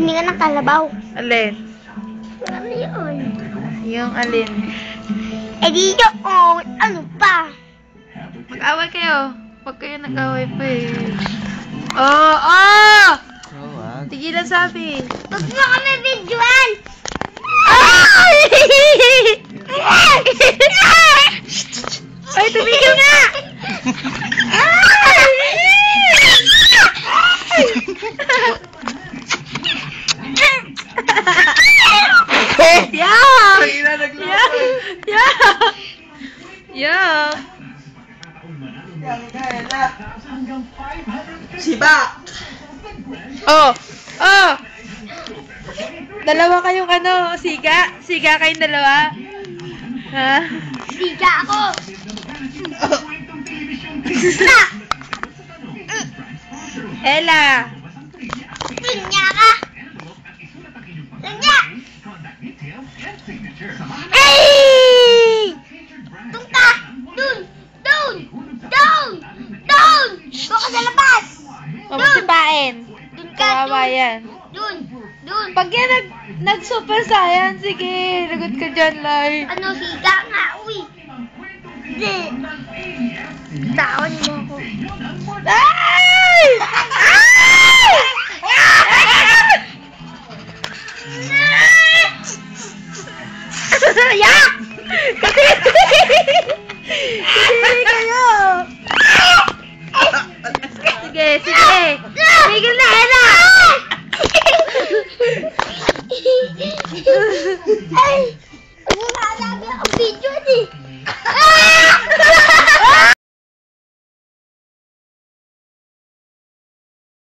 Hininga ng kalabaw. Alin? Ano yun? Yung alin? Eh di yun. Ano pa? Mag-away kayo. Huwag kayo nag-away pa eh. Oh! Oh! Tigilan sabi. Huwag mo kami videoan. Ay! Ay, tumigil nga! Yeah! Yeah! Yeah! Siba! Oh! Oh! Dalawa kayong ano, siga? Siga kayong dalawa? Ha? Siga ako. Ella! Linya ka. Linya. Ay! Doon ka. Doon. Doon. Doon. Doon. Doon ka sa labas. Huwag mo sipain. Doon ka. Kawawa yan. Doon. Doon. Pag yan nag-super science, sige, lagot ka dyan, Lai. Ano, siga nga. Uy. Hindi. Taon mo ako. Ay! Ay! Yak! Kadiri kayo! Sige, sige! Tigil na, Ella! Ay!